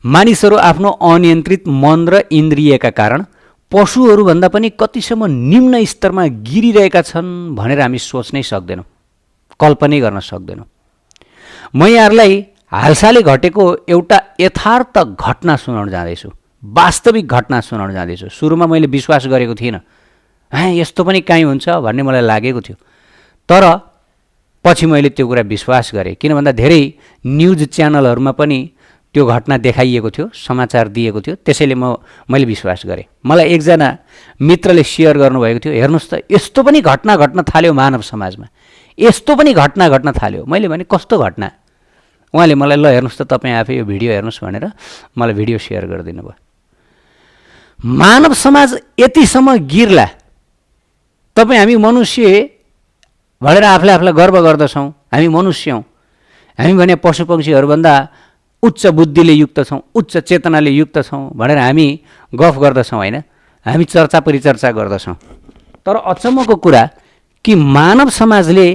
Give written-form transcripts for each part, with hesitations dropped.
मानिसहरू आफ्नो अनियन्त्रित मन र इन्द्रियका कारण पशुहरूभन्दा पनि कतिसम्म निम्न स्तरमा गिरिरहेका छन् भनेर हामी सोच्नै सक्दैनौँ, कल्पनै गर्न सक्दैनौँ। म यहाँहरूलाई हालसालै घटेको एउटा यथार्थ घटना सुनाउन जाँदैछु, वास्तविक घटना सुनाउन जाँदैछु। सुरुमा मैले विश्वास गरेको थिइनँ, यस्तो पनि काहीँ हुन्छ भन्ने मलाई लागेको थियो। तर पछि मैले त्यो कुरा विश्वास गरेँ, किन भन्दा धेरै न्युज च्यानलहरूमा पनि त्यो घटना देखाइएको थियो, समाचार दिएको थियो। त्यसैले मैले विश्वास गरेँ। मलाई एकजना मित्रले सेयर गर्नुभएको थियो, हेर्नुहोस् त यस्तो पनि घटना घट्न थाल्यो मानव समाजमा, यस्तो पनि घटना घट्न थाल्यो। मैले भने कस्तो घटना? उहाँले मलाई ल हेर्नुहोस् त तपाईँ आफै यो भिडियो हेर्नुहोस् भनेर मलाई भिडियो सेयर गरिदिनु भयो। मानव समाज यतिसम्म गिर्ला, तपाईँ हामी मनुष्य भनेर आफूलाई गर्व गर्दछौँ, हामी मनुष्य हौँ, हामी भने पशु पक्षीहरूभन्दा उच्च बुद्धिले युक्त छौँ, उच्च चेतनाले युक्त छौँ भनेर हामी गफ गर्दछौँ होइन, हामी चर्चा परिचर्चा गर्दछौँ। तर अचम्मको कुरा कि मानव समाजले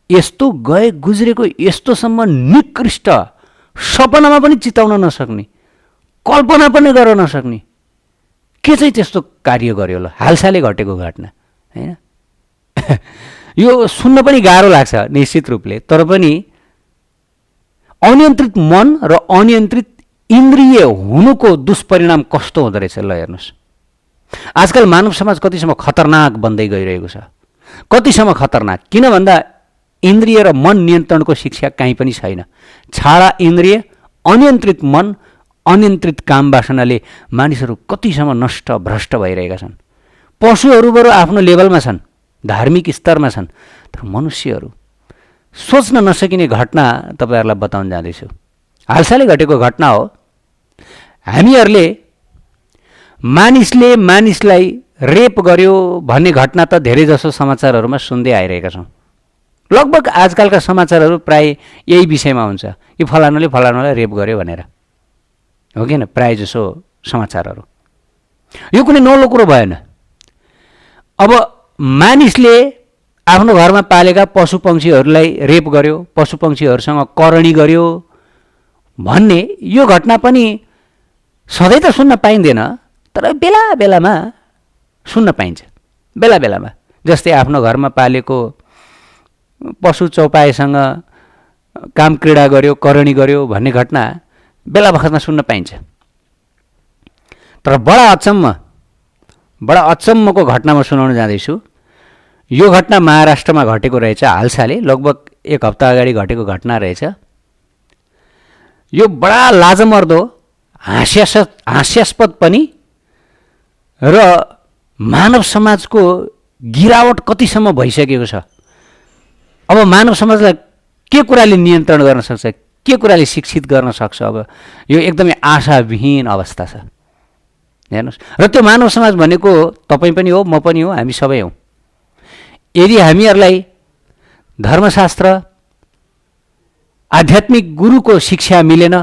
यस्तो गए गुज्रेको यस्तोसम्म निकृष्ट सपनामा पनि चिताउन नसक्ने, कल्पना पनि गर्न नसक्ने के चाहिँ त्यस्तो कार्य गर्यो ल? हालसालै घटेको घटना होइन। यो सुन्न पनि गाह्रो लाग्छ निश्चित रूपले, तर पनि अनियन्त्रित मन र अनियन्त्रित इन्द्रिय हुनुको दुष्परिणाम कस्तो हुँदो रहेछ ल हेर्नुहोस्। आजकल मानव समाज कतिसम्म खतरनाक बन्दै गइरहेको छ, कतिसम्म खतरनाक। किन भन्दा इन्द्रिय र मन नियन्त्रणको शिक्षा कहीँ पनि छैन। छाडा इन्द्रिय, अनियन्त्रित मन, अनियन्त्रित काम वासनाले मानिसहरू कतिसम्म नष्ट भ्रष्ट भइरहेका छन्। पशुहरूबाट आफ्नो लेभलमा छन्, धार्मिक स्तरमा छन्, तर मनुष्यहरू सोच्न नसकिने घटना तपाईँहरूलाई बताउन जाँदैछु। हालसालै घटेको घटना हो। हामीहरूले मानिसले मानिसलाई रेप गर्यो भन्ने घटना त धेरै जसो समाचारहरूमा सुन्दै आइरहेका छौँ। लगभग आजकलका समाचारहरू प्राय यही विषयमा हुन्छ कि फलानाले फलानालाई रेप गर्यो भनेर, हो कि न? प्राय जसो समाचारहरू यो कुनै नौलो कुरो भएन। अब मानिसले आफ्नो घरमा पालेका पशु पक्षीहरूलाई रेप गर्यो, पशु पक्षीहरूसँग करणी गर्यो भन्ने यो घटना पनि सधैँ त सुन्न पाइँदैन, तर बेला बेलामा सुन्न पाइन्छ, बेला बेलामा। जस्तै आफ्नो घरमा पालेको पशु चौपाएसँग काम क्रीडा गर्यो, करणी गर्यो भन्ने घटना बेला बखतमा सुन्न पाइन्छ। तर बडा अचम्मको घटना म सुनाउन जाँदैछु। यो घटना महाराष्ट्रमा घटेको रहेछ हालसालै, लगभग एक हप्ता अगाडि घटेको घटना रहेछ। यो बडा लाजमर्दो, हास्यास्पद पनि र मानव समाजको गिरावट कतिसम्म भइसकेको छ। अब मानव समाजलाई के कुराले नियन्त्रण गर्न सक्छ, के कुराले शिक्षित गर्न सक्छ? अब यो एकदमै आशाविहीन अवस्था छ हेर्नुहोस्। र त्यो मानव समाज भनेको तपाईँ पनि हो, म पनि हो, हामी सबै हौँ। यदि हामीहरूलाई धर्मशास्त्र, आध्यात्मिक गुरुको शिक्षा मिलेन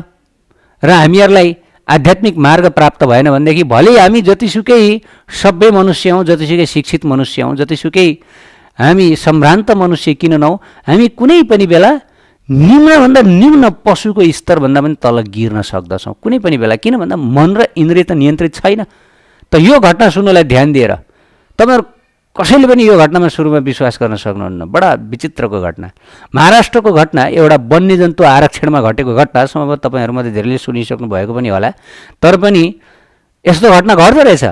र हामीहरूलाई आध्यात्मिक मार्ग प्राप्त भएन भनेदेखि भले हामी जतिसुकै सभ्य मनुष्य हौँ, जतिसुकै शिक्षित मनुष्य हौँ, जतिसुकै हामी सम्भ्रान्त मनुष्य किन नहौँ, हामी कुनै पनि बेला निम्नभन्दा निम्न पशुको स्तरभन्दा पनि तल गिर्न सक्दछौँ कुनै पनि बेला। किन भन्दा मन र इन्द्रिय त नियन्त्रित छैन। त यो घटना सुन्नलाई ध्यान दिएर तपाईँहरू कसैले पनि यो घटनामा सुरुमा विश्वास गर्न सक्नुहुन्न। बडा विचित्रको घटना, महाराष्ट्रको घटना, एउटा वन्यजन्तु आरक्षणमा घटेको घटना। सम्भवतः तपाईँहरूमध्ये धेरैले सुनिसक्नु भएको पनि होला, तर पनि यस्तो घटना घट्दो रहेछ।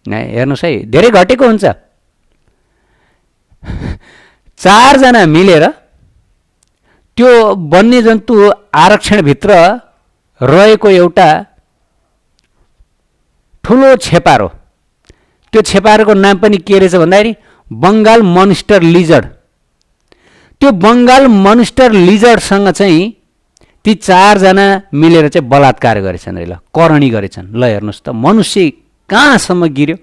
हेर्नुहोस् है, धेरै घटेको हुन्छ। 4 जना मिलेर त्यो वन्यजन्तु आरक्षणभित्र रहेको एउटा ठुलो छेपारो, त्यो छेपारोको नाम पनि के रहेछ भन्दाखेरि बङ्गाल मोन्स्टर लिजर्ड। त्यो बङ्गाल मोन्स्टर लिजर्डसँग चाहिँ ती 4 जना मिलेर चाहिँ बलात्कार गरेछन् रे, ल करणी गरेछन्। ल हेर्नुहोस् त मनुष्य कहाँसम्म गिर्यो।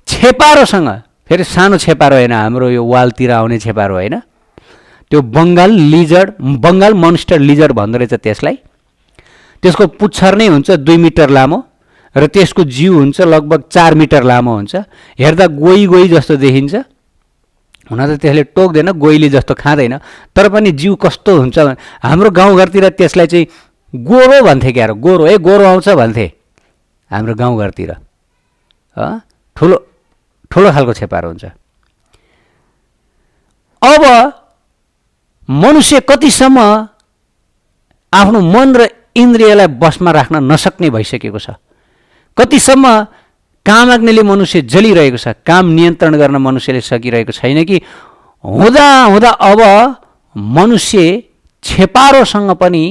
छेपारोसँग, फेरि सानो छेपारो होइन, हाम्रो यो वालतिर आउने छेपारो होइन, त्यो Bengal lizard, Bengal monster lizard भन्दो रहेछ त्यसलाई। त्यसको पुच्छर नै हुन्छ 2 मिटर लामो र त्यसको जिउ हुन्छ लगभग 4 मिटर लामो हुन्छ। हेर्दा गोही जस्तो देखिन्छ हुन त त्यसले टोक्दैन, गोइली जस्तो खाँदैन, तर पनि जिउ कस्तो हुन्छ। हाम्रो गाउँघरतिर त्यसलाई चाहिँ गोरो भन्थे क्या, गोरो, गोरो आउँछ भन्थे हाम्रो गाउँघरतिर। ठुलो ठुलो खालको छेपारो हुन्छ। अब मनुष्य कतिसम्म आफ्नो मन र इन्द्रियलाई बसमा राख्न नसक्ने भइसकेको छ, कतिसम्म कामाग्निले मनुष्य जलिरहेको छ, काम नियन्त्रण गर्न मनुष्यले सकिरहेको छैन कि हुँदा हुँदा अब मनुष्य छेपारोसँग पनि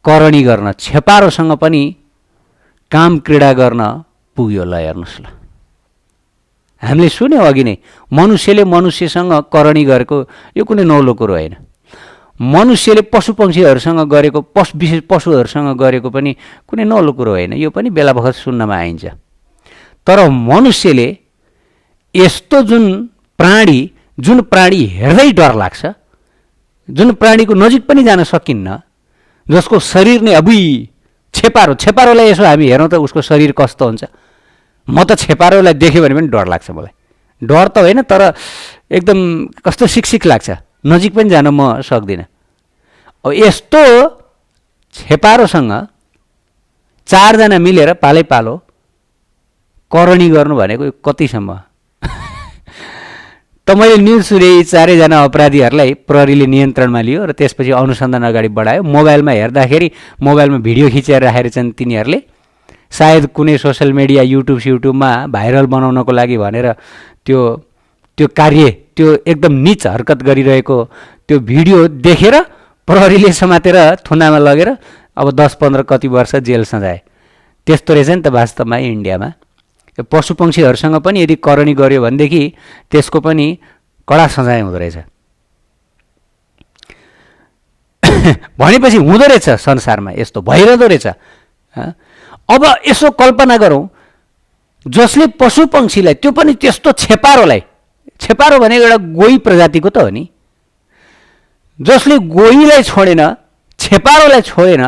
करणी गर्न, छेपारोसँग पनि काम क्रीडा गर्न पुग्यो। ल हेर्नुहोस्, ल हामीले सुन्यौँ अघि नै, मनुष्यले मनुष्यसँग करणी गरेको यो कुनै नौलो कुरो होइन। मनुष्यले पशु पक्षीहरूसँग गरेको, विशेष पशुहरूसँग गरेको पनि कुनै नौलो कुरो होइन, यो पनि बेला बखत सुन्नमा आइन्छ। तर मनुष्यले यस्तो जुन प्राणी हेर्दै डर लाग्छ, जुन प्राणीको नजिक पनि जान सकिन्न, जसको शरीर नै अबुई छेपारोलाई यसो हामी हेरौँ त उसको शरीर कस्तो हुन्छ। म त छेपारोलाई देख्यो भने पनि डर लाग्छ मलाई। डर त होइन, तर एकदम कस्तो सिकसिक लाग्छ, नजिक पनि जान म सक्दिनँ। अब यस्तो छेपारोसँग 4 जना मिलेर पालो करणी गर्नु भनेको कतिसम्म? त मैले न्युज सुने 4 जना अपराधीहरूलाई प्रहरीले नियन्त्रणमा लियो र त्यसपछि अनुसन्धान अगाडि बढायो। मोबाइलमा हेर्दाखेरि मोबाइलमा भिडियो खिचेर राखेर चाहिँ तिनीहरूले सायद कुनै सोसल मिडिया युट्युबमा भाइरल बनाउनको लागि भनेर त्यो कार्य, त्यो एकदम नीच हरकत गरिरहेको त्यो भिडियो देखेर प्रहरीले समातेर थुनामा लगेर अब 10-15 कति वर्ष जेल सजाए। त्यस्तो रहेछ नि त वास्तवमा इन्डियामा। पशु पक्षीहरूसँग पनि यदि करणी गर्यो भनेदेखि त्यसको पनि कडा सजाय हुँदो रहेछ। भनेपछि हुँदो रहेछ संसारमा, यस्तो भइरहँदो रहेछ। अब यसो कल्पना गरौँ, जसले पशु पक्षीलाई, त्यो पनि त्यस्तो छेपारोलाई, छेपारो भनेको एउटा गोही प्रजातिको त हो नि, जसले गोहीलाई छोडेन, छेपारोलाई छोडेन,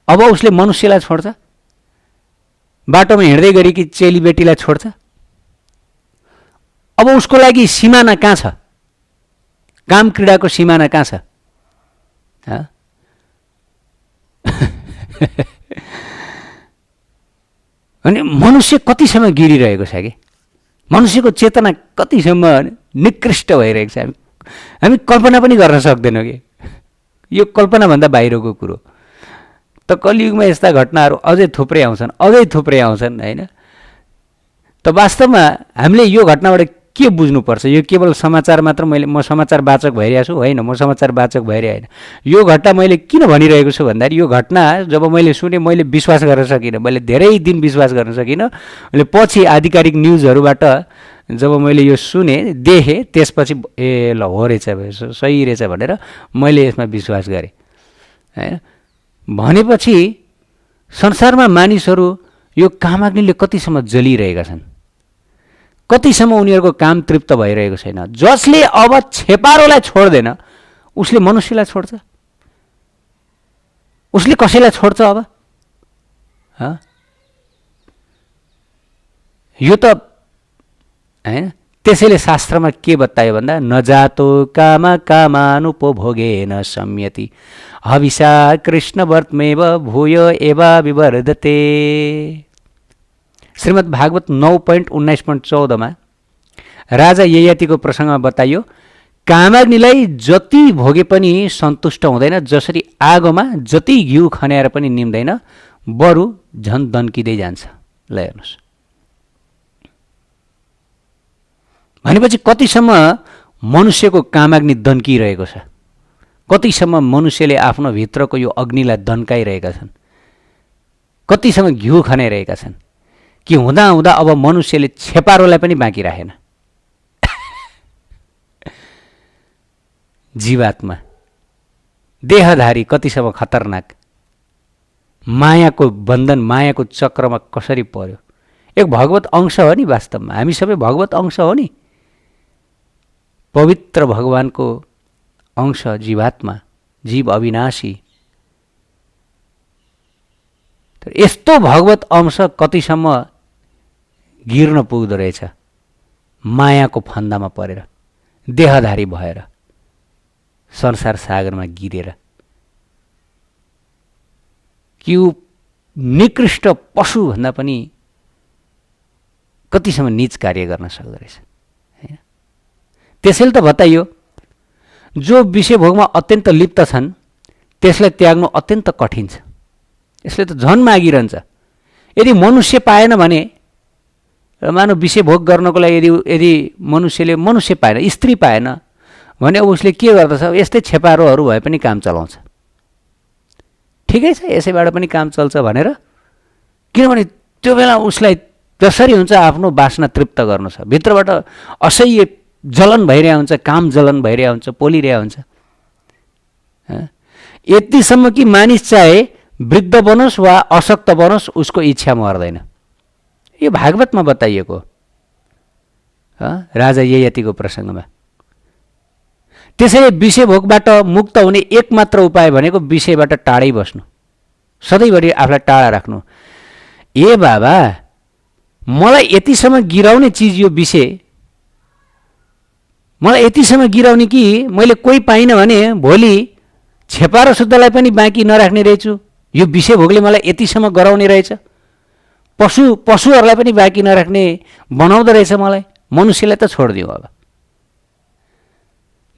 अब उसले मनुष्यलाई छोड्छ? बाटोमा हिँड्दै गरेकी चेलीबेटीलाई छोड्छ? अब उसको लागि सिमाना कहाँ छ? काम क्रीडाको सिमाना कहाँ छ? अनि मनुष्य कतिसम्म गिरिरहेको छ कि, मनुष्यको चेतना कतिसम्म निकृष्ट भइरहेको छ, हामी कल्पना पनि गर्न सक्दैनौँ कि। यो कल्पनाभन्दा बाहिरको कुरो। त कलियुगमा यस्ता घटनाहरू अझै थुप्रै आउँछन् होइन। त वास्तवमा हामीले यो घटनाबाट के बुझ्नुपर्छ? यो केवल समाचार मात्र, म समाचार वाचक भइरहेको छु होइन, म समाचार वाचक भइरहेको होइन। यो घटना मैले किन भनिरहेको छु भन्दाखेरि यो घटना जब मैले सुने मैले विश्वास गर्न सकिनँ, मैले धेरै दिन विश्वास गर्न सकिनँ। मैले पछि आधिकारिक न्युजहरूबाट जब मैले यो सुने, देखेँ, त्यसपछि ल हो रहेछ, सही रहेछ भनेर मैले यसमा विश्वास गरेँ होइन। भनेपछि संसारमा मानिसहरू यो कामाग्निले कतिसम्म जलिरहेका छन्, कतिसम्म उनीहरूको काम तृप्त भइरहेको छैन। जसले अब छेपारोलाई छोड्दैन उसले मनुष्यलाई छोड्छ? उसले कसैलाई छोड्छ अब? यो त हैन। त्यसैले शास्त्रमा के बतायो भन्दा नजातो कामा कामानुपभोगेन संयति हविषा कृष्ण वर्तमेव भूय एवा विवर्धते। श्रीमद् भागवत 9.19.14 मा राजा ययातिको प्रसङ्गमा बताइयो, कामाग्निलाई जति भोगे पनि सन्तुष्ट हुँदैन, जसरी आगोमा जति घिउ खन्याएर पनि निम्दैन, बरु झन् दन्किँदै जान्छ। ल हेर्नुहोस्, भनेपछि कतिसम्म मनुष्यको कामाग्नि दन्किरहेको छ, कतिसम्म मनुष्यले आफ्नो भित्रको यो अग्निलाई दन्काइरहेका छन्, कतिसम्म घिउ खनाइरहेका छन् कि हुँदा हुँदा अब मनुष्यले छेपारोलाई पनि बाँकी राखेन। जीवात्मा, देहधारी कतिसम्म खतरनाक, मायाको बन्धन, मायाको चक्रमा कसरी पर्यो। एक भगवत अंश हो नि, वास्तवमा हामी सबै भगवत अंश हो नि, पवित्र भगवानको अंश जीवात्मा, जीव अविनाशी। यस्तो भगवत अंश कतिसम्म गिर्न पुग्दो रहेछ, मायाको फन्दामा परेर देहधारी भएर संसार सागरमा गिरेर कि ऊ निकृष्ट पशुभन्दा पनि कतिसम्म नीच कार्य गर्न सक्दो रहेछ हैन। त्यसैले त बताइयो जो विषय भोगमा अत्यन्त लिप्त छन् त्यसलाई त्याग्नु अत्यन्त कठिन छ। यसले त झन् मागिरहन्छ। यदि मनुष्य पाएन भने मानव विषय भोग गर्नको लागि यदि मनुष्यले मनुष्य पाएन, स्त्री पाएन भने अब उसले के गर्दछ? यस्तै छेपारोहरू भए पनि काम चलाउँछ। ठिकै छ, यसैबाट पनि काम चल्छ भनेर, किनभने त्यो बेला उसलाई जसरी हुन्छ आफ्नो वासना तृप्त गर्नु छ। भित्रबाट असह्य जलन भइरहेको हुन्छ, काम जलन भइरहेको हुन्छ, पोलिरहेको हुन्छ। यतिसम्म कि मानिस चाहे वृद्ध बनोस् वा अशक्त बनोस् उसको इच्छा मर्दैन। यो भागवतमा बताइएको राजा ययातिको प्रसङ्गमा। त्यसैले विषय भोगबाट मुक्त हुने एकमात्र उपाय भनेको विषयबाट टाढै बस्नु, सधैँभरि आफूलाई टाढा राख्नु। ए बाबा, मलाई यतिसम्म गिराउने चिज यो विषय, मलाई यतिसम्म गिराउने कि मैले कोही पाइनँ भने भोलि छेपारो शुद्धलाई पनि बाँकी नराख्ने रहेछु। यो विषय भोगले मलाई यतिसम्म गराउने रहेछ। पशुहरूलाई पनि बाँकी नराख्ने बनाउँदो रहेछ मलाई। मनुष्यलाई त छोडिदिउँ। अब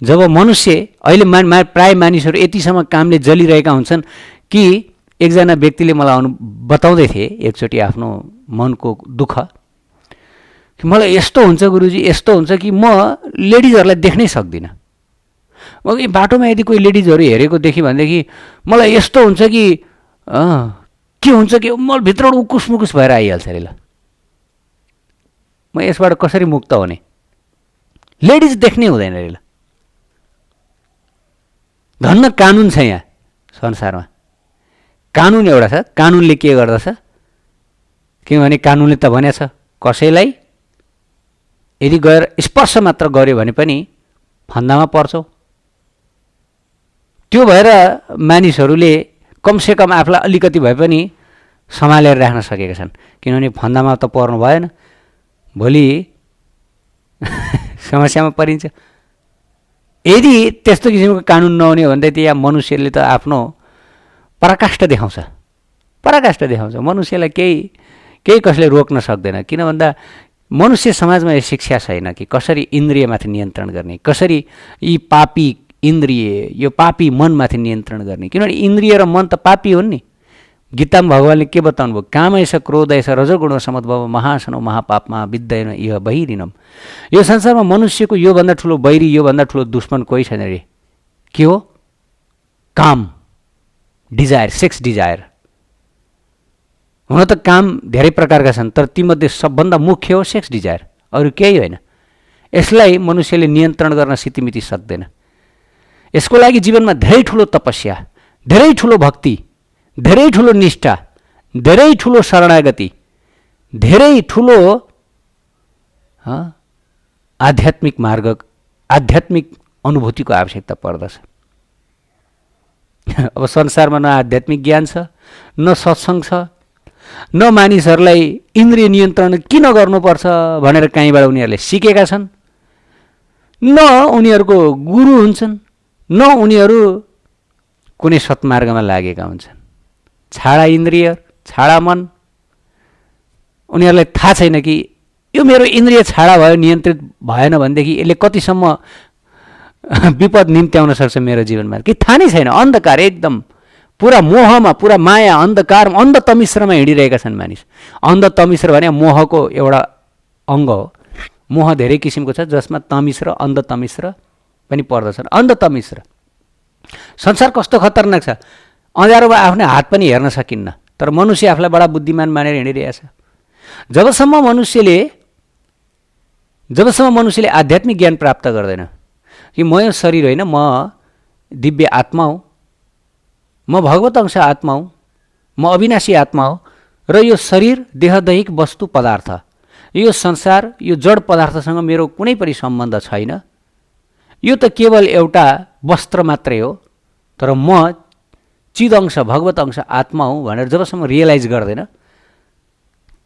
जब मनुष्य अहिले प्राय मानिसहरू यतिसम्म कामले जलिरहेका हुन्छन् कि एकजना व्यक्तिले मलाई बताउँदै थिए एकचोटि आफ्नो मनको दुःख कि मलाई यस्तो हुन्छ गुरुजी, यस्तो हुन्छ कि म लेडिजहरूलाई देख्नै सक्दिनँ। म बाटोमा यदि कोही लेडिजहरू हेरेको देखेँ भनेदेखि मलाई यस्तो हुन्छ कि के हुन्छ कि म भित्रबाट उकुस मुकुस भएर आइहाल्छ अरे। ल म यसबाट कसरी मुक्त हुने? लेडिज देख्नै हुँदैन अरे। ल धन्न कानुन छ यहाँ संसारमा। कानुन एउटा छ। कानुनले के गर्दछ? किनभने कानुनले त भनेको छ कसैलाई यदि गएर स्पर्श मात्र गर्यो भने पनि फन्दामा पर्छौ। त्यो भएर मानिसहरूले कमसेकम आफूलाई अलिकति भए पनि सम्हालेर राख्न सकेका छन्। किनभने फन्दामा त पर्नु भएन, भोलि समस्यामा परिन्छ। यदि त्यस्तो किसिमको कानुन नहुने हो भने त यहाँ मनुष्यले त आफ्नो पराकाष्ठ देखाउँछ। मनुष्यलाई केही कसले रोक्न सक्दैन। किन भन्दा मनुष्य समाजमा यो शिक्षा छैन कि कसरी इन्द्रियमाथि नियन्त्रण गर्ने, कसरी यी पापी इन्द्रिय, यो पापी मनमाथि नियन्त्रण गर्ने। किनभने इन्द्रिय र मन त पापी हुन् नि। गीतामा भगवान्ले के बताउनु भयो? कामैष क्रोधैष रजोगुण समुद्भव महासनो महापापमा विद्येन इह बहिरिनम। यो संसारमा मनुष्यको योभन्दा ठुलो बैरी, योभन्दा ठुलो दुश्मन कोही छैन रे। के हो? काम, डिजायर, सेक्स डिजायर। हुन त काम धेरै प्रकारका छन्, तर तीमध्ये सबभन्दा मुख्य हो सेक्स डिजायर, अरू केही होइन। यसलाई मनुष्यले नियन्त्रण गर्न सितिमिति सक्दैन। यसको लागि जीवनमा धेरै ठुलो तपस्या, धेरै ठुलो भक्ति, धेरै ठुलो निष्ठा, धेरै ठुलो शरणागति, धेरै ठुलो आध्यात्मिक मार्ग, आध्यात्मिक अनुभूतिको आवश्यकता पर्दछ। अब संसारमा न आध्यात्मिक ज्ञान छ, न सत्सङ्ग छ, न मानिसहरूलाई इन्द्रिय नियन्त्रण किन गर्नुपर्छ भनेर कहीँबाट उनीहरूले सिकेका छन्, न उनीहरूको गुरु हुन्छन्, न उनीहरू कुनै सत्मार्गमा लागेका हुन्छन्। छाडा इन्द्रिय, छाडा मन। उनीहरूलाई थाहा छैन कि यो मेरो इन्द्रिय छाडा भयो, नियन्त्रित भएन भनेदेखि यसले कतिसम्म विपद निम्त्याउन सक्छ मेरो जीवनमा, कि थाहा नै छैन। अन्धकार, एकदम पुरा मोहमा, पुरा माया, अन्धकार, अन्ध तमिश्रमा हिँडिरहेका छन् मानिस। अन्ध तमिश्र भने मोहको एउटा अङ्ग हो। मोह धेरै किसिमको छ, जसमा तमिश्र, अन्ध तमिश्र पनि पर्दछन्। अन्ध तमिश्र। संसार कस्तो खतरनाक छ। अँध्यारोमा आफ्नो हात पनि हेर्न सकिन्न, तर मनुष्य आफूलाई बडा बुद्धिमान मानेर हिँडिरहेछ। जबसम्म मनुष्यले आध्यात्मिक ज्ञान प्राप्त गर्दैन कि म यो शरीर होइन, म दिव्य आत्मा हो, म भगवत अंश आत्मा हो, म अविनाशी आत्मा हो, र यो शरीर देहदैहिक वस्तु पदार्थ, यो संसार, यो जड पदार्थसँग मेरो कुनै पनि सम्बन्ध छैन। यो त केवल एउटा वस्त्र मात्रै हो, तर म चिद अंश, भगवत अंश आत्मा हो भनेर जबसम्म रियलाइज गर्दैन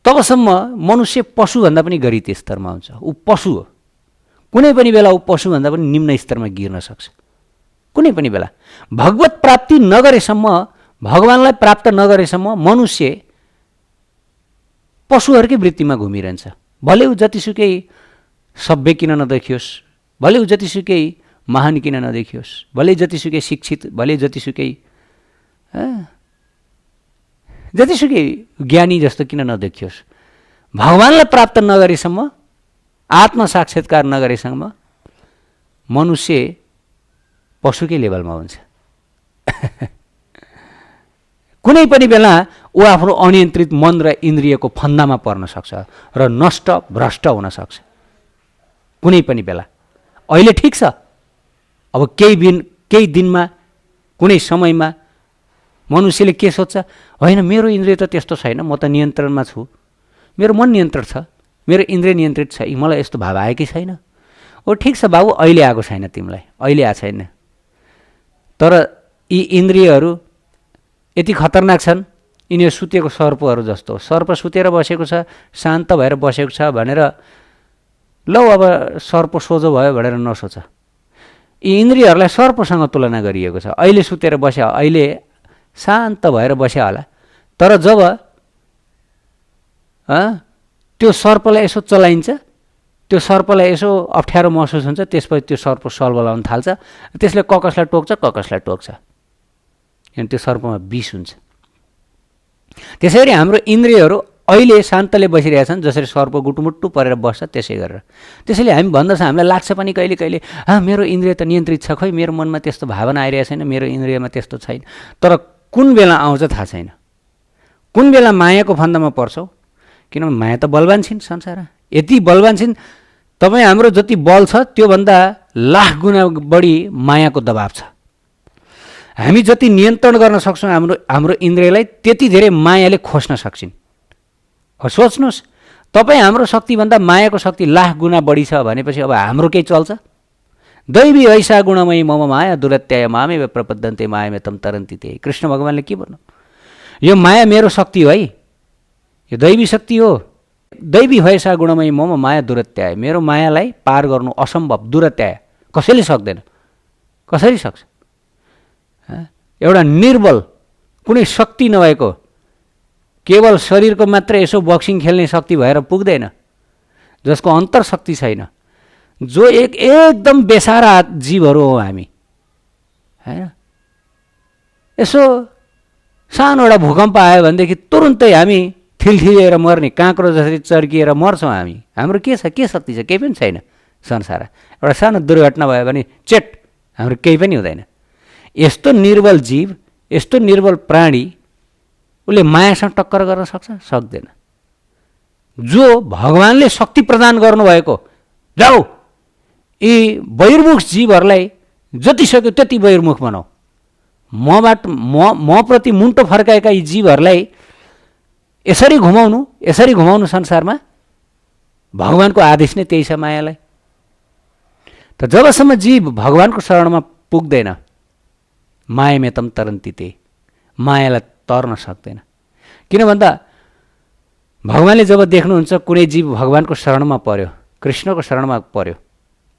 तबसम्म मनुष्य पशुभन्दा पनि गरीब स्तरमा हुन्छ। ऊ पशु हो। कुनै पनि बेला ऊ पशुभन्दा पनि निम्न स्तरमा गिर्न सक्छ। कुनै पनि बेला भगवत प्राप्ति नगरेसम्म, भगवानलाई प्राप्त नगरेसम्म मनुष्य पशुहरूकै वृत्तिमा घुमिरहन्छ। भले ऊ जतिसुकै सभ्य किन नदेखियोस्, भले ऊ जतिसुकै महान किन नदेखियोस्, भले जतिसुकै शिक्षित, भले जतिसुकै ज्ञानी जस्तो किन नदेखियोस्, भगवानलाई प्राप्त नगरेसम्म, आत्मसाक्षात्कार नगरेसम्म मनुष्य पशुकै लेभलमा हुन्छ। कुनै पनि बेला ऊ आफ्नो अनियन्त्रित मन र इन्द्रियको फन्दामा पर्न सक्छ र नष्ट भ्रष्ट हुन सक्छ। कुनै पनि बेला अहिले ठिक छ, अब केही दिनमा कुनै समयमा मनुष्यले के सोच्छ, होइन मेरो इन्द्रिय त त्यस्तो छैन, म त नियन्त्रणमा छु, मेरो मन नियन्त्रण छ, मेरो इन्द्रिय नियन्त्रित छ, मलाई यस्तो भाव आएकै छैन। ओ ठिक छ बाबु, अहिले आएको छैन, तिमीलाई अहिले आएको छैन, तर यी इन्द्रियहरू यति खतरनाक छन्, यिनीहरू सुतेको सर्पहरू जस्तो। सर्प सुतेर बसेको छ, शान्त भएर बसेको छ भनेर लौ अब सर्प सोझो भयो भनेर नसोच। यी इन्द्रियहरूलाई सर्पसँग तुलना गरिएको छ। अहिले सुतेर बस्या, अहिले शान्त भएर बस्या होला, तर जब त्यो सर्पलाई यसो चलाइन्छ, त्यो सर्पलाई यसो अप्ठ्यारो महसुस हुन्छ, त्यसपछि त्यो सर्प सल्बलाउन थाल्छ, त्यसले ककसलाई टोक्छ, ककसलाई टोक्छ, अनि त्यो सर्पमा विष हुन्छ। त्यसरी हाम्रो इन्द्रियहरू अहिले शान्तले बसिरहेछन्, जसरी सर्प गुटुमुट्टु परेर बस्छ त्यसै गरेर। त्यसैले हामी भन्दछ, हामीलाई लाग्छ पनि कहिले कहिले, मेरो इन्द्रिय त नियन्त्रित छ, खोइ मेरो मनमा त्यस्तो भावना आइरहेको छैन, मेरो इन्द्रियमा त्यस्तो छैन। तर कुन बेला आउँछ थाहा छैन, कुन बेला मायाको फन्दामा पर्छौ, किनभने माया त बलवान छिन्, संसार यति बलवान छिन्। तपाईँ हाम्रो जति बल छ त्योभन्दा लाख गुणा बढी मायाको दबाब छ। हामी जति नियन्त्रण गर्न सक्छौँ हाम्रो इन्द्रियलाई, त्यति धेरै मायाले खोज्न सक्छिन्। सोच्नुहोस्, तपाईँ हाम्रो शक्तिभन्दा मायाको शक्ति लाख गुणा बढी छ भनेपछि अब हाम्रो केही चल्छ? दैवी ऐसा गुणमयी मम माया दुरत्याय मामेव प्रपद्यन्ते मायामेतम तरन्ति ते। कृष्ण भगवानले के भन्नु, यो माया मेरो शक्ति हो है, यो दैवी शक्ति हो। दैवी भएसा गुणमयी मम माया दुरत्याय, मेरो मायालाई पार गर्नु असम्भव, दुरत्याय, कसैले सक्दैन। कसरी सक्छ? एउटा निर्बल, कुनै शक्ति नभएको, केवल शरीरको मात्र यसो बक्सिङ खेल्ने शक्ति भएर पुग्दैन, जसको अन्तर शक्ति छैन, जो एकदम बेसारा जीवहरू हो हामी, हैन? यसो सानो एउटा भूकम्प आयो भनेदेखि तुरुन्तै हामी थिलथिलिएर मर्ने, काँक्रो जसरी चर्किएर मर्छौँ हामी। हाम्रो के छ, के शक्ति छ? केही पनि छैन संसार। एउटा सानो दुर्घटना भयो भने चेट, हाम्रो केही पनि हुँदैन। यस्तो निर्बल जीव, यस्तो निर्बल प्राणी, उसले मायासँग टक्कर गर्न सक्छ? सक्दैन। जो भगवानले शक्ति प्रदान गर्नुभएको, जाऊ यी बहिर्मुख जीवहरूलाई जति सक्यो त्यति बहिर्मुख बनाऊ, म प्रति मुन्टो फर्काएका यी जीवहरूलाई यसरी घुमाउनु संसारमा। भगवानको आदेश नै त्यही छ मायालाई। त जबसम्म जीव भगवानको शरणमा पुग्दैन, मायामेतम तरन्ति ते, मायालाई तर्न सक्दैन। किन भन्दा भगवानले जब देख्नुहुन्छ कुनै जीव भगवानको शरणमा पर्यो, कृष्णको शरणमा पर्यो,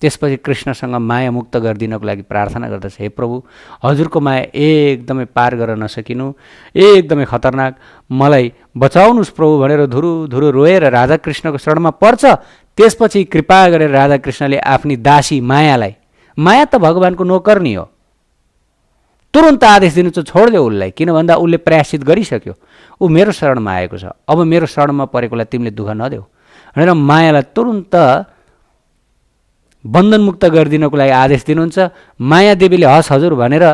त्यसपछि कृष्णसँग माया मुक्त गरिदिनको लागि प्रार्थना गर्दछ, हे प्रभु, हजुरको माया एकदमै पार गर्न नसकिनु, एकदमै खतरनाक, मलाई बचाउनुहोस् प्रभु भनेर धुरु धुरु रोएर राधाकृष्णको शरणमा पर्छ। त्यसपछि कृपा गरेर राधाकृष्णले आफ्नी दासी मायालाई, माया त भगवानको नोकर्नी हो, तुरुन्त आदेश दिनु चाहिँ छोडिदेऊ उसलाई, किन भन्दा उसले प्रायश्चित गरिसक्यो, ऊ मेरो शरणमा आएको छ, अब मेरो शरणमा परेकोलाई तिमीले दुःख नदेऊ भनेर मायालाई तुरुन्त बन्धनमुक्त गरिदिनको लागि आदेश दिनुहुन्छ। माया देवीले हस् हजुर भनेर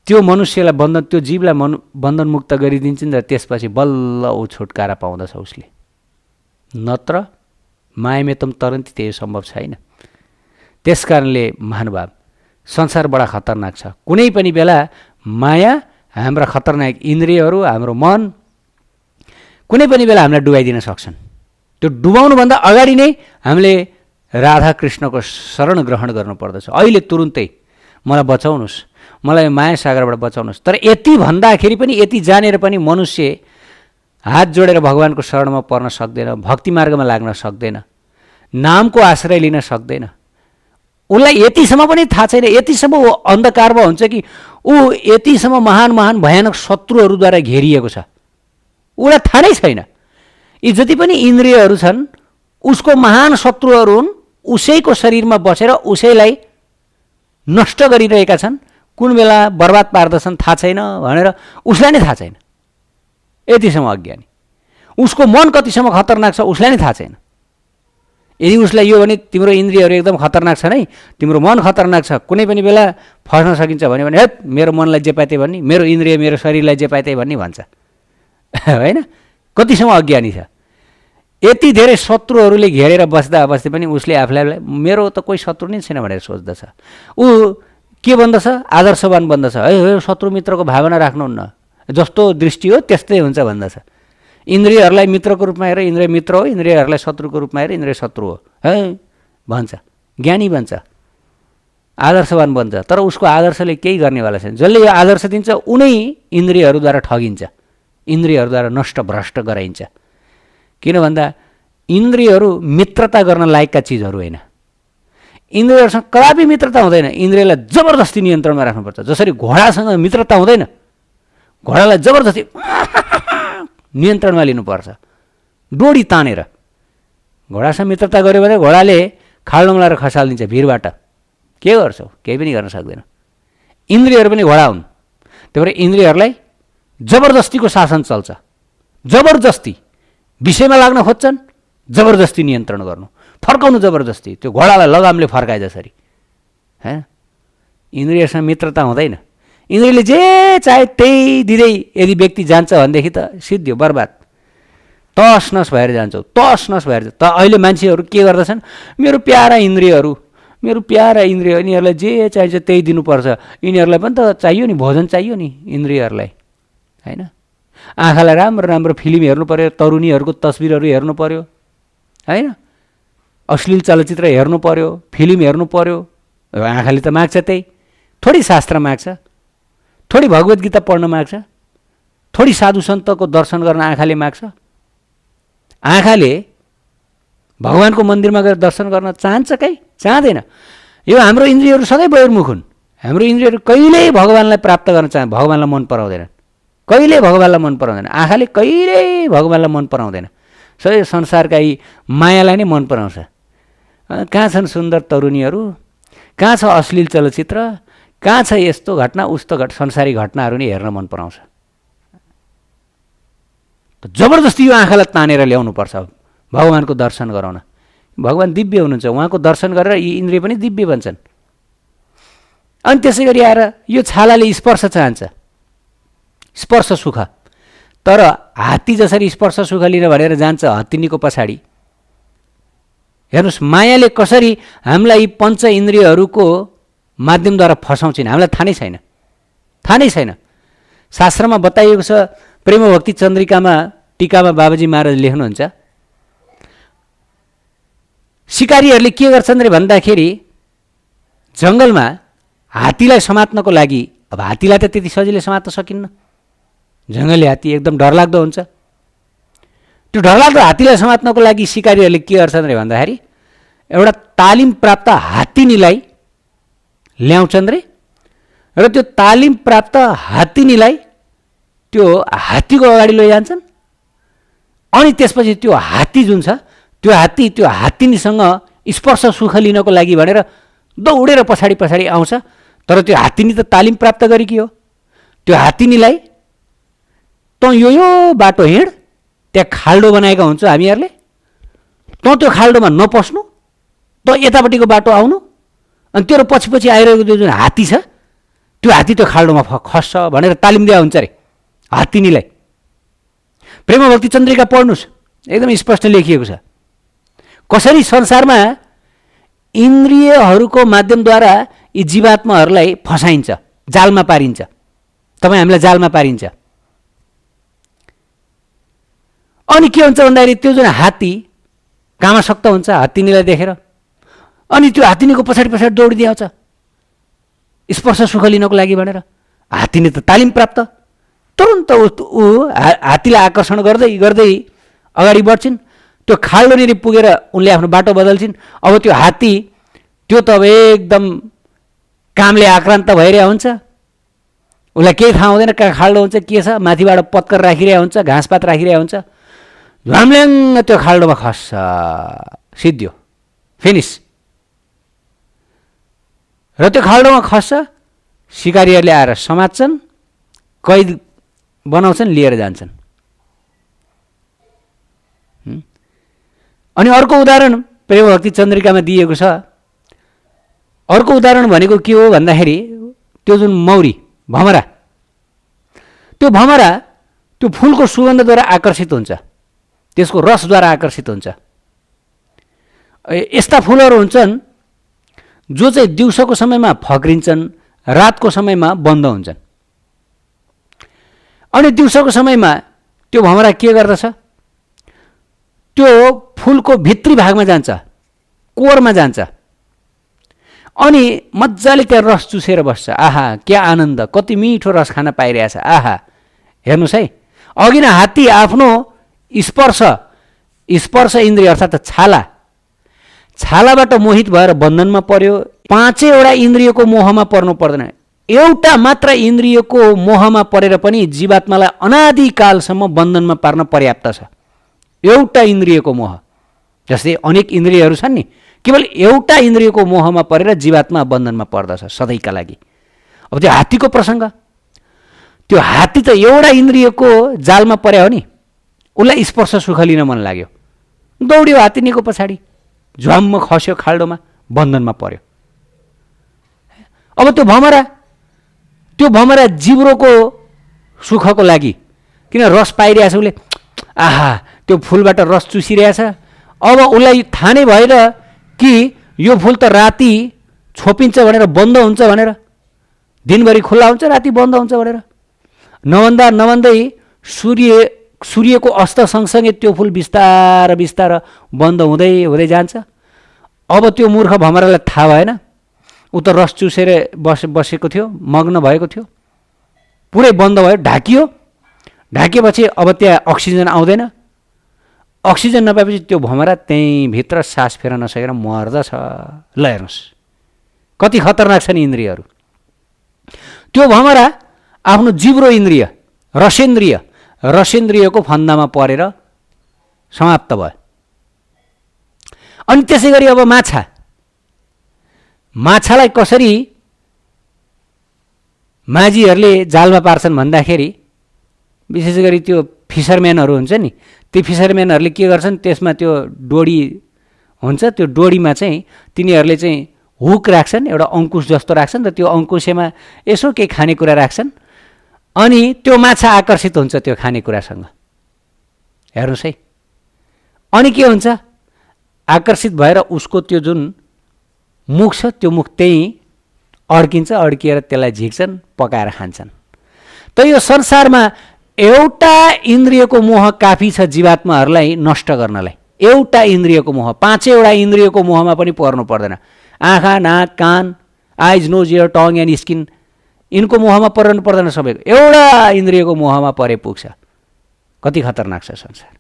त्यो मनुष्यलाई त्यो जीवलाई बन्धनमुक्त गरिदिन्छन् र त्यसपछि बल्ल ऊ छुटकारा पाउँदछ उसले। नत्र मायामेतम तरन्ति त्यही सम्भव छैन। त्यसकारणले महानुभाव, संसार बडा खतरनाक छ। कुनै पनि बेला माया, हाम्रा खतरनाक इन्द्रियहरू, हाम्रो मन कुनै पनि बेला हामीलाई डुबाइदिन सक्छन्। त्यो डुबाउनुभन्दा अगाडि नै हामीले राधा कृष्णको शरण ग्रहण गर्नुपर्दछ। अहिले तुरुन्तै मलाई बचाउनुहोस्, मलाई माया सागरबाट बचाउनुहोस्। तर यति भन्दाखेरि पनि, यति जानेर पनि मनुष्य हात जोडेर भगवानको शरणमा पर्न सक्दैन, भक्ति मार्गमा लाग्न सक्दैन। नामको आश्रय लिन सक्दैन। उसलाई यतिसम्म पनि थाहा छैन, यतिसम्म ऊ अन्धकारमा हुन्छ कि ऊ यतिसम्म महान महान भयानक शत्रुहरूद्वारा घेरिएको छ, उसलाई थाहा नै छैन। यी जति पनि इन्द्रियहरू छन् उसको महान शत्रुहरू हुन्, उसैको शरीरमा बसेर उसैलाई नष्ट गरिरहेका छन्। कुन बेला बर्बाद पार्दछन् थाहा छैन भनेर उसलाई नै थाहा छैन। यतिसम्म अज्ञानी। उसको मन कतिसम्म खतरनाक छ उसलाई नै थाहा छैन। यदि उसलाई यो भने तिम्रो इन्द्रियहरू एकदम खतरनाक छन् है, तिम्रो मन खतरनाक छ, कुनै पनि बेला फस्न सकिन्छ भन्यो भने हेत मेरो मनलाई जे पाए त्यही भन्ने, मेरो इन्द्रिय मेरो शरीरलाई जे पाए त्यही भन्ने भन्छ होइन। कतिसम्म अज्ञानी छ। यति धेरै शत्रुहरूले घेरेर बस्दा बस्दै पनि उसले आफूलाई मेरो त कोही शत्रु नै छैन भनेर सोच्दछ। ऊ के भन्दछ? आदर्शवान भन्दछ। है शत्रु मित्रको भावना राख्नुहुन्न, जस्तो दृष्टि हो त्यस्तै हुन्छ भन्दछ। इन्द्रियहरूलाई मित्रको रूपमा हेर इन्द्रिय मित्र हो, इन्द्रियहरूलाई शत्रुको रूपमा हेर इन्द्रिय शत्रु हो है भन्छ। ज्ञानी भन्छ, आदर्शवान भन्छ। तर उसको आदर्शले केही गर्नेवाला छैन। जसले यो आदर्श दिन्छ उनै इन्द्रियहरूद्वारा ठगिन्छ, इन्द्रियहरूद्वारा नष्ट भ्रष्ट गराइन्छ। किन भन्दा इन्द्रियहरू मित्रता गर्न लायकका चिजहरू होइन। इन्द्रियहरूसँग कदापि मित्रता हुँदैन। इन्द्रियलाई जबरजस्ती नियन्त्रणमा राख्नुपर्छ। जसरी घोडासँग मित्रता हुँदैन, घोडालाई जबरजस्ती नियन्त्रणमा लिनुपर्छ, डोरी तानेर। घोडासँग मित्रता गऱ्यो भने घोडाले खाल्डो लगाएर खसालिदिन्छ भिरबाट। के गर्छौ? केही पनि गर्न सक्दैन। इन्द्रियहरू पनि घोडा हुन्। त्यही भएर इन्द्रियहरूलाई जबरजस्तीको शासन चल्छ। जबरजस्ती विषयमा लाग्न खोज्छन्, जबरजस्ती नियन्त्रण गर्नु, फर्काउनु जबरजस्ती, त्यो घोडालाई लगामले फर्काए जसरी होइन। इन्द्रियसँग मित्रता हुँदैन। इन्द्रियले जे चाहे त्यही दिँदै यदि व्यक्ति जान्छ भनेदेखि त सिद्धियो, बर्बाद, तस नस भएर जान्छौ, तस नस भएर। त अहिले मान्छेहरू के गर्दछन्? मेरो प्यारा इन्द्रियहरू, मेरो प्यारा इन्द्रिय, यिनीहरूलाई जे चाहिन्छ त्यही दिनुपर्छ। यिनीहरूलाई पनि त चाहियो नि, भोजन चाहियो नि इन्द्रियहरूलाई होइन। आँखालाई राम्रो राम्रो फिल्म हेर्नु पर्यो, तरुणीहरूको तस्बिरहरू हेर्नु पर्यो होइन, अश्लील चलचित्र हेर्नु पर्यो, फिल्म हेर्नु पर्यो। आँखाले त माग्छ त्यही। थोडी शास्त्र माग्छ, थोडी भगवद् गीता पढ्न माग्छ, थोडी साधु सन्तको दर्शन गर्न आँखाले माग्छ। आँखाले भगवानको मन्दिरमा गएर दर्शन गर्न चाहन्छ कहीँ? चाहँदैन। यो हाम्रो इन्द्रियहरू सधैँ बहिर्मुख हुन्। हाम्रो इन्द्रियहरू कहिल्यै भगवानलाई प्राप्त गर्न चाहन्छ, भगवानलाई मन पराउँदैनन्, कहिल्यै भगवानलाई मन पराउँदैन। आँखाले कहिल्यै भगवानलाई मन पराउँदैन, सबै संसारका यी मायालाई नै मन पराउँछ। कहाँ छन् सुन्दर तरुणीहरू, कहाँ छ अश्लील चलचित्र, कहाँ छ यस्तो घटना उस्तो संसारी घटनाहरू नै हेर्न मन पराउँछ। जबरजस्ती यो आँखालाई तानेर ल्याउनुपर्छ भगवानको दर्शन गराउन। भगवान दिव्य हुनुहुन्छ, उहाँको दर्शन गरेर यी इन्द्रिय पनि दिव्य बन्छन्। अनि त्यसै गरी आएर यो छालाले स्पर्श चाहन्छ, स्पर्श सुख। तर हात्ती जसरी स्पर्श सुख लिन भनेर जान्छ हत्तीनीको पछाडि, हेर्नुहोस् मायाले कसरी हामीलाई पञ्च इन्द्रियहरूको माध्यमद्वारा फसाउँछिन् हामीलाई थाहा नै छैन, थाहा नै छैन। शास्त्रमा बताइएको छ, प्रेम भक्ति चन्द्रिकामा टीकामा बाबाजी महाराज लेख्नुहुन्छ, सिकारीहरूले के गर्छन् रे भन्दाखेरि जङ्गलमा हात्तीलाई समात्नको लागि, अब हात्तीलाई त त्यति सजिलै समात्न सकिन्न, जङ्गली हात्ती एकदम डरलाग्दो हुन्छ। त्यो डरलाग्दो हात्तीलाई समात्नको लागि सिकारीहरूले के गर्छन् रे भन्दाखेरि एउटा तालिम प्राप्त हात्तीनीलाई ल्याउँछन् रे, र त्यो तालिम प्राप्त हात्तीनीलाई त्यो हात्तीको अगाडि लैजान्छन्। अनि त्यसपछि त्यो हात्ती जुन छ त्यो हात्तीनीसँग स्पर्श सुख लिनको लागि भनेर दौडेर पछाडि पछाडि आउँछ। तर त्यो हात्तीनी त तालिम प्राप्त गरेकी हो। त्यो हात्तीनीलाई तँ यो बाटो हिँड, त्यहाँ खाल्डो बनाएका हुन्छ हामीहरूले, तँ त्यो खाल्डोमा नपस्नु, तँ यतापट्टिको बाटो आउनु, अनि तेरो पछि पछि आइरहेको त्यो जुन हात्ती छ त्यो हात्ती त्यो खाल्डोमा खस्छ भनेर तालिम दिया हुन्छ अरे हात्तीनीलाई। प्रेम भक्ति चन्द्रिका पढ्नुहोस्, एकदम स्पष्ट लेखिएको छ कसरी संसारमा इन्द्रियहरूको माध्यमद्वारा यी जीवात्माहरूलाई फसाइन्छ, जालमा पारिन्छ। तपाईँ हामीलाई जालमा पारिन्छ। अनि के हुन्छ भन्दाखेरि त्यो जुन हात्ती कामासक्त हुन्छ हात्तीनीलाई देखेर, अनि त्यो हात्तीनीको पछाडि पछाडि दौडिदिआउँछ स्पर्श सुख लिनको लागि भनेर। हात्तीले त तालिम प्राप्त, तुरुन्त ऊ हात्तीलाई आकर्षण गर्दै गर्दै अगाडि बढ्छिन्। त्यो खाल्डोनिर पुगेर उनले आफ्नो बाटो बदल्छिन्। अब त्यो हात्ती त्यो त अब एकदम कामले आक्रान्त भइरहेको हुन्छ, उसलाई केही थाहा हुँदैन कहाँ खाल्डो हुन्छ के छ, माथिबाट पत्कर राखिरहेको हुन्छ, घाँसपात राखिरहेको हुन्छ, झ्वाम्ल्याङ त्यो खाल्डोमा खस्छ, सिद्धियो, फिनिस। र त्यो खाल्डोमा खस्छ, सिकारीहरूले आएर समात्छन्, कैद बनाउँछन्, लिएर जान्छन्। अनि अर्को उदाहरण प्रेम भक्ति चन्द्रिकामा दिएको छ। अर्को उदाहरण भनेको के हो भन्दाखेरि त्यो जुन मौरी भमरा, त्यो भमरा त्यो फुलको सुगन्धद्वारा आकर्षित हुन्छ, त्यसको रसद्वारा आकर्षित हुन्छ। यस्ता फुलहरू हुन्छन् जो चाहिँ दिउँसोको समयमा फक्रिन्छन्, रातको समयमा बन्द हुन्छन्। अनि दिउँसोको समयमा त्यो भमरा के गर्दछ, त्यो फुलको भित्री भागमा जान्छ, कोरमा जान्छ, अनि मजाले त्यहाँ रस चुसेर बस्छ। आहा क्या आनन्द, कति मिठो रस खान पाइरहेछ। आहा हेर्नुहोस् है, अघि नै हात्ती आफ्नो स्पर्श इन्द्रिय अर्थात् छालाबाट मोहित भएर बन्धनमा पर्यो। 5वटा इन्द्रियको मोहमा पर्नु पर्दैन, एउटा मात्र इन्द्रियको मोहमा परेर पनि जीवात्मालाई अनादिकालसम्म बन्धनमा पार्न पर्याप्त छ। एउटा इन्द्रियको मोह, जस्तै अनेक इन्द्रियहरू छन् नि, केवल एउटा इन्द्रियको मोहमा परेर जीवात्मा बन्धनमा पर्दछ सधैँका लागि। अब त्यो हात्तीको प्रसङ्ग, त्यो हात्ती त एउटा इन्द्रियको जालमा पर्या हो नि, उसलाई स्पर्श सुख लिन मन लाग्यो, दौड्यो हात्तीनीको पछाडि, झ्वाम्म खस्यो खाल्डोमा, बन्धनमा पर्यो। अब त्यो भमरा जिब्रोको सुखको लागि किन रस पाइरहेछ, उसले आहा त्यो फुलबाट रस चुसिरहेछ। अब उसलाई थाहा नै भएन कि यो फुल त राति छोपिन्छ भनेर, बन्द हुन्छ भनेर, दिनभरि खुल्ला हुन्छ, राति बन्द हुन्छ भनेर। नभन्दै सूर्यको अस्त सँगसँगै त्यो फुल बिस्तार बिस्तार बन्द हुँदै हुँदै जान्छ। अब त्यो मूर्ख भमरालाई थाहा भएन, ऊ त रस चुसेर बसेको थियो, मग्न भएको थियो, पुरै बन्द भयो, ढाकिएपछि अब त्यहाँ अक्सिजन आउँदैन। अक्सिजन नपाएपछि त्यो भमरा त्यहीँ भित्र सास फेर्न नसकेर मर्दछ। ल हेर्नुहोस् कति खतरनाक छन् इन्द्रियहरू। त्यो भमरा आफ्नो जिब्रो इन्द्रिय रसेन्द्रियको फन्दामा परेर समाप्त भयो। अनि त्यसै गरी अब माछालाई कसरी माझीहरूले जालमा पार्छन् भन्दाखेरि, विशेष गरी त्यो फिसरम्यानहरू हुन्छ नि, ती फिसरम्यानहरूले के गर्छन्, त्यसमा त्यो डोरी हुन्छ, त्यो डोरीमा चाहिँ तिनीहरूले चाहिँ हुक राख्छन्, एउटा अङ्कुश जस्तो राख्छन् र त्यो अङ्कुशेमा यसो केही खानेकुरा राख्छन्, अनि त्यो माछा आकर्षित हुन्छ त्यो खानेकुरासँग। हेर्नुहोस् है, अनि के हुन्छ, आकर्षित भएर उसको त्यो जुन मुख छ त्यो मुख त्यहीँ अड्किएर त्यसलाई झिक्छन्, पकाएर खान्छन्। त यो संसारमा एउटा इन्द्रियको मोह काफी छ जीवात्माहरूलाई नष्ट गर्नलाई। एउटा इन्द्रियको मोह, 5वटा इन्द्रियको मोहमा पनि पर्नु पर्दैन। आँखा, नाक, कान, eyes, nose, ear, tongue and skin, यिनको मोहमा पर्नु पर्दैन। सबैको एउटा इन्द्रियको मोहमा परे पुग्छ। कति खतरनाक छ संसार।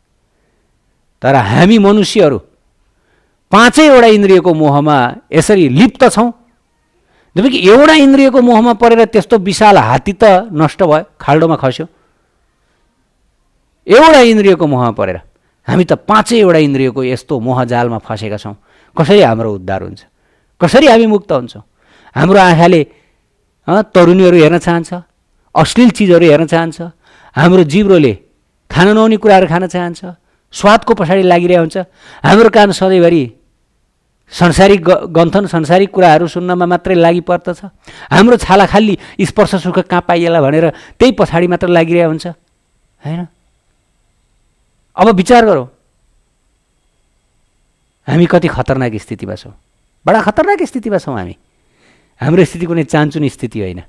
तर हामी मनुष्यहरू 5वटा इन्द्रियको मोहमा यसरी लिप्त छौँ। जबकि एउटा इन्द्रियको मोहमा परेर त्यस्तो विशाल हात्ती त नष्ट भयो, खाल्डोमा खस्यो। एउटा इन्द्रियको मोहमा परेर हामी त 5वटा इन्द्रियको यस्तो मोह जालमा फसेका छौँ। कसरी हाम्रो उद्धार हुन्छ, कसरी हामी मुक्त हुन्छौँ? हाम्रो आँखाले तरुनीहरू हेर्न चाहन्छ, अश्लील चिजहरू हेर्न चाहन्छ, हाम्रो जिब्रोले खान नहुने कुराहरू खान चाहन्छ, स्वादको पछाडि लागिरहेको हुन्छ, हाम्रो कान सधैँभरि संसारिक गन्थन संसारिक कुराहरू सुन्नमा मात्रै लागि पर्दछ, हाम्रो छालाखाली स्पर्श सुख कहाँ पाइएला भनेर त्यही पछाडि मात्र लागिरहेको हुन्छ, होइन? अब विचार गरौँ, हामी कति खतरनाक स्थितिमा छौँ। बडा खतरनाक स्थितिमा छौँ हामी। हाम्रो स्थिति कुनै चान्चुने स्थिति होइन।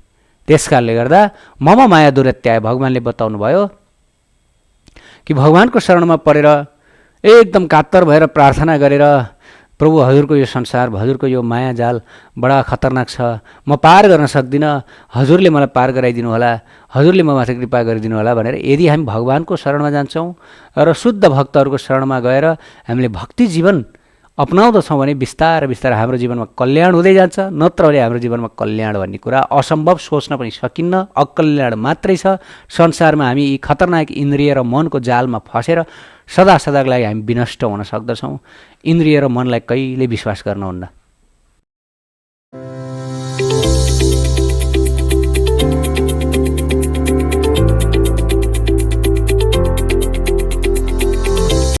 त्यस कारणले गर्दा मम माया दुरत्याय भगवान्ले बताउनु भयो कि भगवानको शरणमा परेर एकदम कात्तर भएर प्रार्थना गरेर प्रभु हजुरको यो संसार, हजुरको यो माया जाल बडा खतरनाक छ, म पार गर्न सक्दिनँ, हजुरले मलाई पार गराइदिनु होला, हजुरले म माथि कृपा गरिदिनु होला भनेर यदि हामी भगवानको शरणमा जान्छौँ र शुद्ध भक्तहरूको शरणमा गएर हामीले भक्ति जीवन अपनाउँदछौँ भने बिस्तारै बिस्तारै हाम्रो जीवनमा कल्याण हुँदै जान्छ। नत्र भने हाम्रो जीवनमा कल्याण भन्ने कुरा असम्भव, सोच्न पनि सकिन्न, अकल्याण मात्रै छ। संसारमा हामी यी खतरनाक इन्द्रिय र मनको जालमा फसेर सदा सदाको लागि हामी विनष्ट हुन सक्दछौँ। इन्द्रिय र मनलाई कहिले विश्वास गर्नुहुन्न।